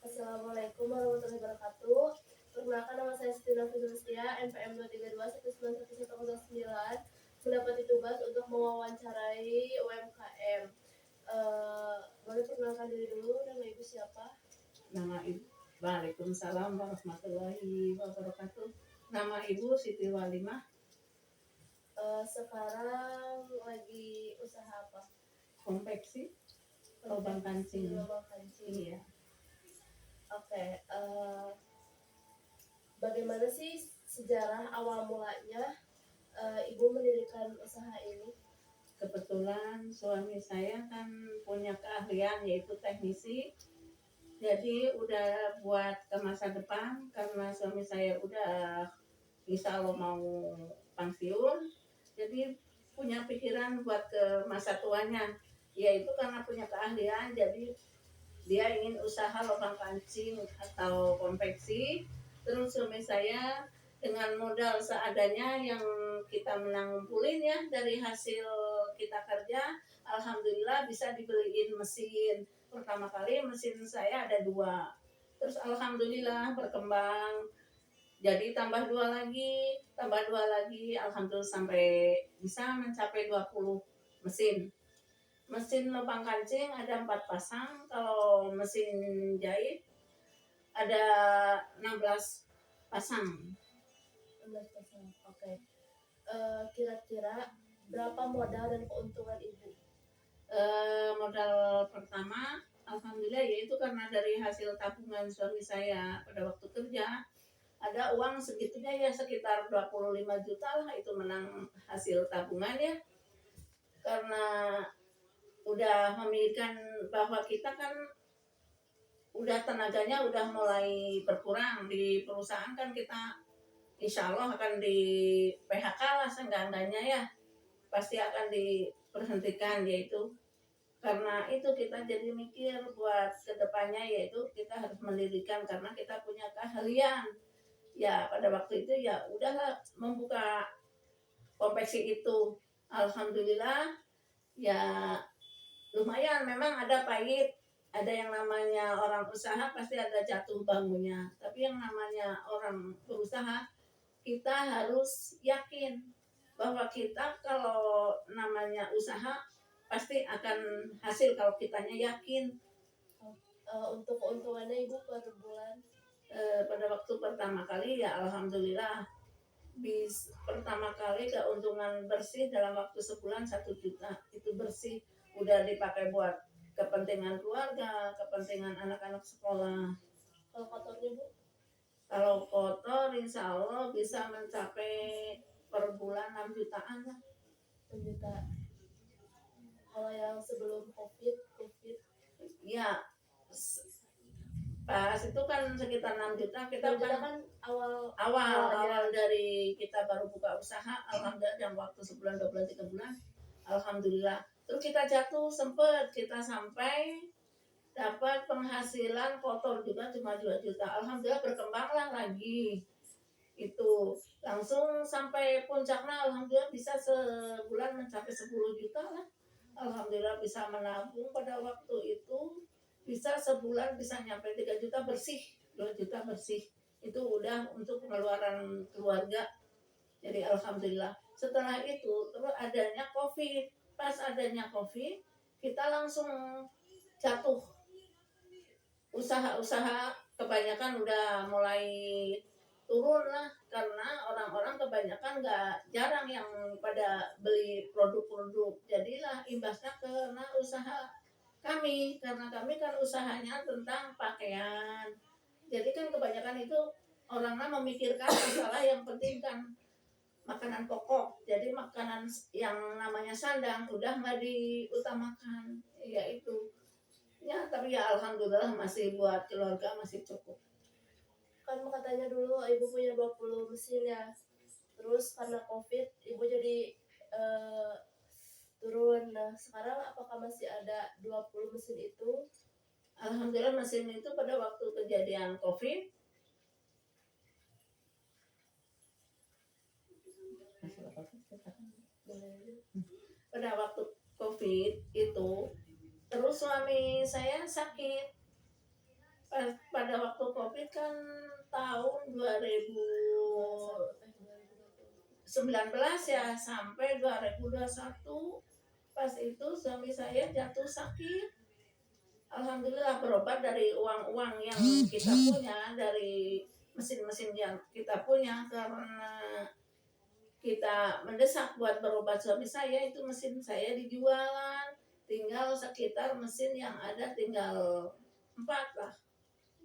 Assalamualaikum warahmatullahi wabarakatuh. Perkenalkan, nama saya Siti Nafisya, NPM 232191109, mendapati tugas untuk mewawancarai UMKM. Boleh perkenalkan diri dulu, nama ibu siapa? Nama ibu, Waalaikumsalam warahmatullahi wabarakatuh. Nama ibu Siti Walimah. Sekarang lagi usaha apa? Konveksi lubang kancing. Lubang kancing. Iya. Oke. Bagaimana sih sejarah awal mulanya ibu mendirikan usaha ini? Kebetulan suami saya kan punya keahlian yaitu teknisi. Jadi udah buat ke masa depan karena suami saya udah insya Allah mau pensiun. Jadi punya pikiran buat ke masa tuanya. Yaitu karena punya keahlian jadi dia ingin usaha lubang kancing atau konveksi. Terus suami saya dengan modal seadanya yang kita menanggulin ya dari hasil kita kerja, alhamdulillah bisa dibeliin mesin. Pertama kali mesin saya ada 2, terus alhamdulillah berkembang jadi tambah 2 lagi, alhamdulillah sampai bisa mencapai 20 mesin. Mesin lubang kancing ada 4 pasang, kalau mesin jahit ada 16 pasang. 16 pasang, oke. Kira-kira berapa modal dan keuntungan ibu? Modal pertama, alhamdulillah yaitu karena dari hasil tabungan suami saya pada waktu kerja, ada uang segitunya ya sekitar 25 juta lah itu menang hasil tabungan ya. Karena udah memikirkan bahwa kita kan udah tenaganya udah mulai berkurang di perusahaan kan kita insya Allah akan di PHK lah seenggak-enggaknya ya pasti akan diberhentikan yaitu karena itu kita jadi mikir buat kedepannya yaitu kita harus mendirikan karena kita punya keahlian ya pada waktu itu ya udahlah membuka konveksi itu alhamdulillah ya lumayan memang ada pahit ada yang namanya orang usaha pasti ada jatuh bangunnya tapi yang namanya orang berusaha kita harus yakin bahwa kita kalau namanya usaha pasti akan hasil kalau kitanya yakin. Untuk keuntungannya ibu per bulan? Pada waktu pertama kali ya alhamdulillah pertama kali keuntungan bersih dalam waktu sebulan 1 juta itu bersih udah dipakai buat kepentingan keluarga, kepentingan anak-anak sekolah. Kalau kotornya bu? Kalau kotor insya Allah bisa mencapai per bulan 6 jutaan lah. 6 juta. Kalau yang sebelum COVID? Ya pas itu kan sekitar 6 juta kita kan awal dari kita baru buka usaha alhamdulillah dalam waktu sebulan 2 bulan 3 bulan alhamdulillah terus kita jatuh sempet kita sampai dapat penghasilan kotor juga cuma 2 juta alhamdulillah berkembanglah lagi itu langsung sampai puncaknya alhamdulillah bisa sebulan mencapai 10 juta lah alhamdulillah bisa menabung pada waktu itu bisa sebulan bisa nyampe 3 juta bersih 2 juta bersih itu udah untuk pengeluaran keluarga jadi alhamdulillah setelah itu terus adanya COVID pas adanya COVID kita langsung jatuh usaha-usaha kebanyakan udah mulai turun lah karena orang-orang kebanyakan nggak jarang yang pada beli produk-produk jadilah imbasnya kena usaha kami karena kami kan usahanya tentang pakaian jadi kan kebanyakan itu orangnya memikirkan masalah yang penting kan makanan pokok jadi makanan yang namanya sandang udah nggak diutamakan ya itu ya tapi ya alhamdulillah masih buat keluarga masih cukup kan katanya dulu ibu punya 20 mesin ya terus karena COVID ibu jadi turun. Nah sekarang apakah masih ada 20 mesin itu? Alhamdulillah mesin itu pada waktu kejadian COVID pada waktu COVID itu terus suami saya sakit pada Covid kan tahun 2019 ya sampai 2021. Pas itu suami saya jatuh sakit. Alhamdulillah berobat dari uang-uang yang kita punya, dari mesin-mesin yang kita punya, karena kita mendesak buat berobat suami saya, itu mesin saya dijualan, tinggal sekitar mesin yang ada tinggal 4 lah,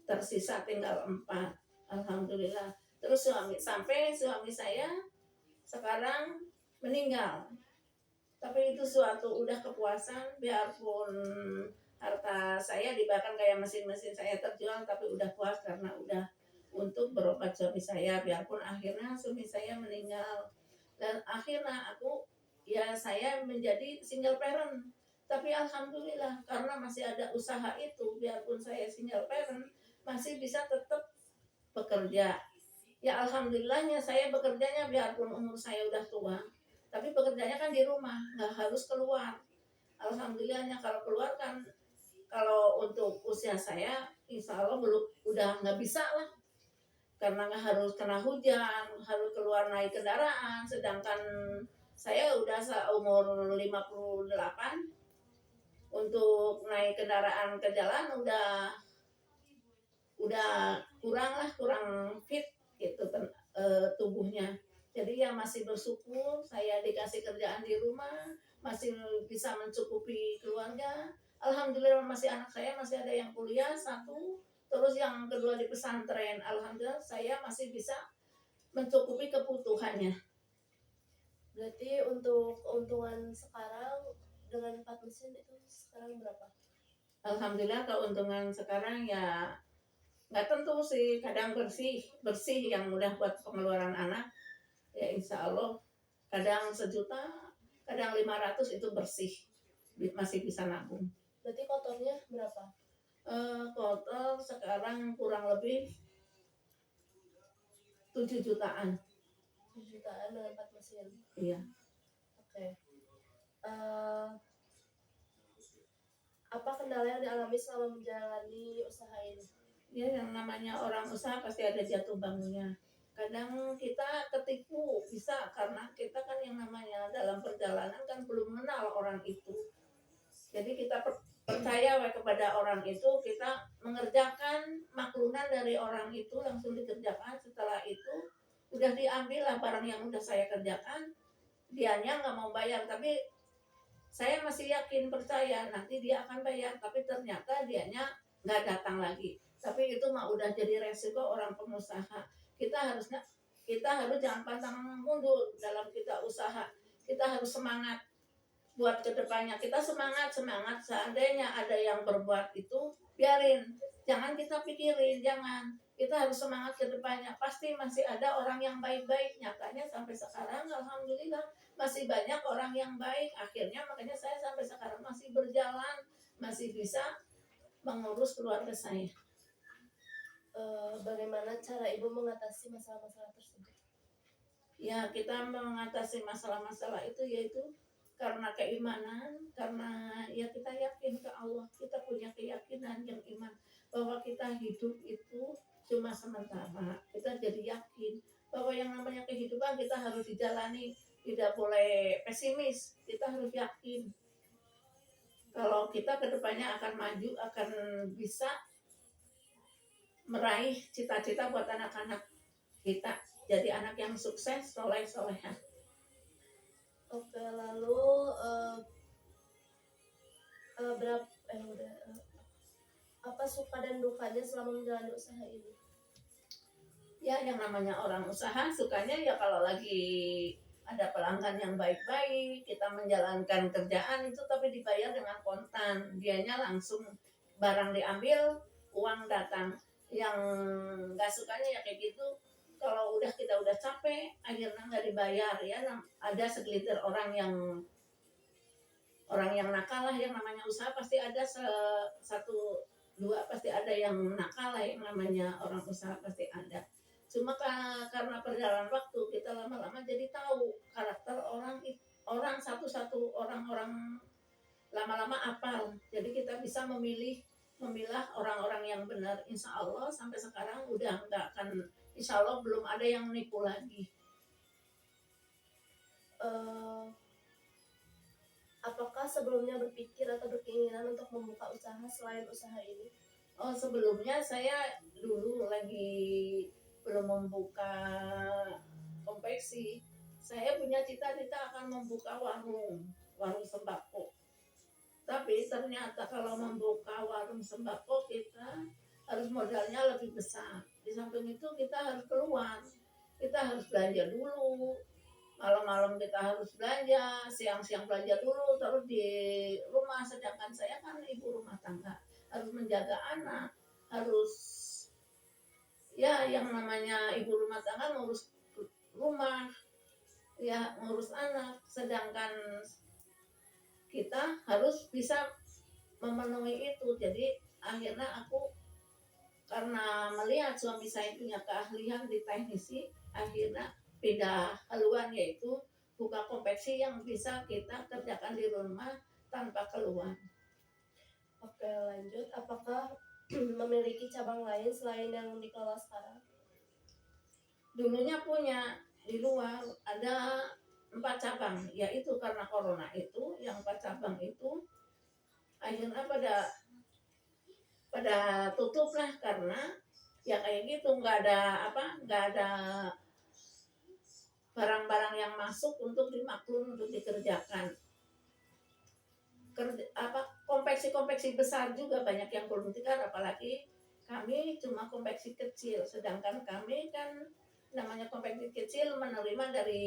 tersisa tinggal 4. Alhamdulillah. Terus sampai suami saya sekarang meninggal, tapi itu suatu udah kepuasan, biarpun harta saya dibahkan kayak mesin-mesin saya terjual, tapi udah puas karena udah untuk berobat suami saya, biarpun akhirnya suami saya meninggal. Dan akhirnya saya menjadi single parent, tapi alhamdulillah karena masih ada usaha itu, biarpun saya single parent masih bisa tetap bekerja. Ya alhamdulillahnya saya bekerjanya biarpun umur saya udah tua, tapi bekerjanya kan di rumah, nggak harus keluar. Alhamdulillahnya kalau keluar kan, kalau untuk usia saya insya Allah belum, udah nggak bisa lah, karena nggak harus kena hujan, harus keluar naik kendaraan, sedangkan saya udah seumur 58, untuk naik kendaraan ke jalan udah kurang fit gitu tubuhnya. Jadi ya masih bersyukur saya dikasih kerjaan di rumah, masih bisa mencukupi keluarga. Alhamdulillah masih anak saya masih ada yang kuliah 1, terus yang kedua di pesantren. Alhamdulillah saya masih bisa mencukupi kebutuhannya. Berarti untuk keuntungan sekarang dengan 4 mesin itu sekarang berapa? Alhamdulillah keuntungan sekarang ya nggak tentu sih, kadang bersih yang mudah buat pengeluaran anak ya insya Allah, kadang 1 juta, kadang 500 itu bersih, masih bisa nabung. Berarti kotornya berapa? Kotor sekarang kurang lebih 7 jutaan. 7 jutaan dengan 4 mesin. Iya. Oke. Apa kendala yang dialami selama menjalani usaha ini? Ya yang namanya orang usaha pasti ada jatuh bangunnya. Kadang kita ketipu bisa karena kita kan yang namanya dalam perjalanan kan belum mengenal orang itu. Jadi kita percaya kepada orang itu, kita mengerjakan maklunan dari orang itu langsung dikerjakan. Setelah itu udah diambil lah barang yang udah saya kerjakan, dianya nggak mau bayar, tapi saya masih yakin percaya nanti dia akan bayar, tapi ternyata dianya nggak datang lagi. Tapi itu mah udah jadi resiko orang pengusaha. Kita harus jangan pantang mundur dalam kita usaha. Kita harus semangat buat kedepannya. Kita semangat. Seandainya ada yang berbuat itu, biarin. Jangan kita pikirin, jangan. Kita harus semangat kedepannya. Pasti masih ada orang yang baik-baik. Nyatanya sampai sekarang, alhamdulillah masih banyak orang yang baik. Akhirnya makanya saya sampai sekarang masih berjalan, masih bisa mengurus keluarga saya. Bagaimana cara ibu mengatasi masalah-masalah tersebut? Ya kita mengatasi masalah-masalah itu yaitu karena keimanan, karena ya kita yakin ke Allah, kita punya keyakinan yang iman bahwa kita hidup itu cuma sementara. Kita jadi yakin bahwa yang namanya kehidupan kita harus dijalani, tidak boleh pesimis, kita harus yakin kalau kita kedepannya akan maju, akan bisa meraih cita-cita buat anak-anak kita, jadi anak yang sukses, soleh-soleha. Oke, lalu apa suka dan dukanya selama menjalani usaha ini? Ya yang namanya orang usaha sukanya ya kalau lagi ada pelanggan yang baik-baik, kita menjalankan kerjaan itu tapi dibayar dengan kontan, dianya langsung barang diambil, uang datang. Yang nggak sukanya ya kayak gitu, kalau kita udah capek akhirnya nggak dibayar ya. Ada segelintir orang yang nakal lah, yang namanya usaha pasti ada 1-2 pasti ada yang nakal lah, yang namanya orang usaha pasti ada. Cuma karena perjalanan waktu kita lama-lama jadi tahu karakter orang satu-satu, orang lama-lama apal, jadi kita bisa memilih memilah orang-orang yang benar. Insya Allah sampai sekarang udah nggak akan, insya Allah belum ada yang nipu lagi. Eh, apakah sebelumnya berpikir atau berkeinginan untuk membuka usaha selain usaha ini? Oh, sebelumnya saya dulu lagi belum membuka konveksi. Saya punya cita-cita akan membuka warung sembako. Tapi ternyata kalau membuka warung sembako kita harus modalnya lebih besar. Di samping itu kita harus keluar, kita harus belanja dulu, malam-malam kita harus belanja, siang-siang belanja dulu, terus di rumah. Sedangkan saya kan ibu rumah tangga, harus menjaga anak, harus ya yang namanya ibu rumah tangga ngurus rumah, ya ngurus anak. Sedangkan kita harus bisa memenuhi itu. Jadi akhirnya aku karena melihat suami saya punya keahlian di teknisi, akhirnya pindah haluan, yaitu buka konveksi yang bisa kita kerjakan di rumah tanpa keluar. Oke, lanjut. Apakah memiliki cabang lain selain yang dikelola sekarang? Dulunya punya di luar ada 4 cabang, yaitu karena corona itu yang 4 cabang itu akhirnya pada tutup lah, karena ya kayak gitu, nggak ada barang-barang yang masuk untuk dimaklum untuk dikerjakan. Konveksi-konveksi besar juga banyak yang belum tikar, apalagi kami cuma konveksi kecil, sedangkan kami kan namanya konveksi kecil menerima dari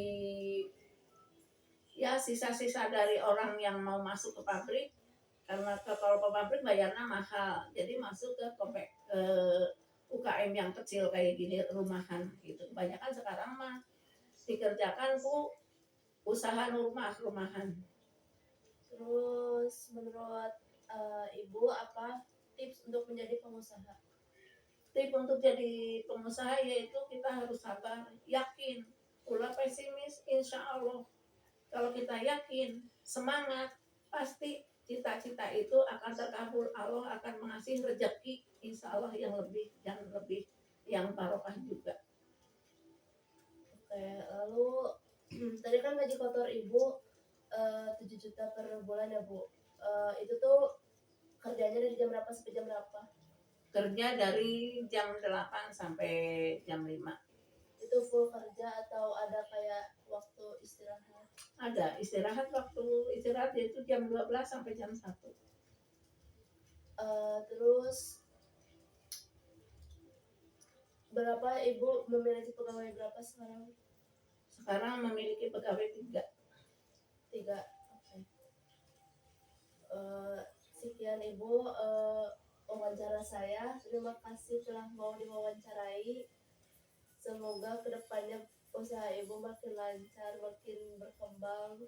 ya sisa-sisa dari orang yang mau masuk ke pabrik, karena kalau ke pabrik bayarnya mahal, jadi masuk ke UKM yang kecil kayak gini, rumahan gitu. Kebanyakan sekarang mah dikerjakan usaha rumahan. Terus menurut Ibu apa tips untuk menjadi pengusaha? Tips untuk jadi pengusaha yaitu kita harus sabar, yakin, ulah pesimis, insya Allah. Kalau kita yakin, semangat, pasti cita-cita itu akan terkabul. Allah akan mengasih rezeki, insya Allah yang lebih dan lebih, yang barokah juga. Oke, lalu tadi kan gaji kotor Ibu 7 juta per bulan ya Bu. Itu tuh kerjanya dari jam berapa sampai jam berapa? Kerja dari jam 8 sampai jam 5. Itu full kerja atau ada kayak waktu istirahat? Ada istirahat, waktu istirahat yaitu jam 12 sampai jam 1. Terus berapa Ibu memiliki pegawai berapa sekarang? Sekarang memiliki pegawai 3. 3. Oke. Sekian Ibu wawancara saya. Terima kasih telah mau diwawancarai. Semoga kedepannya usaha Ibu makin lancar, makin berkembang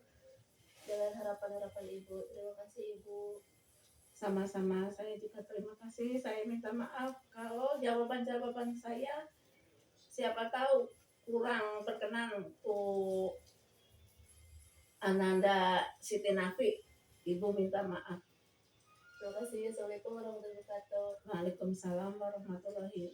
dengan harapan-harapan Ibu. Terima kasih Ibu. Sama-sama, saya juga terima kasih. Saya minta maaf kalau jawaban-jawaban saya siapa tahu kurang berkenan untuk Ananda Siti Nafi. Ibu minta maaf. Terima kasih. Assalamualaikum warahmatullahi wabarakatuh. Waalaikumsalam warahmatullahi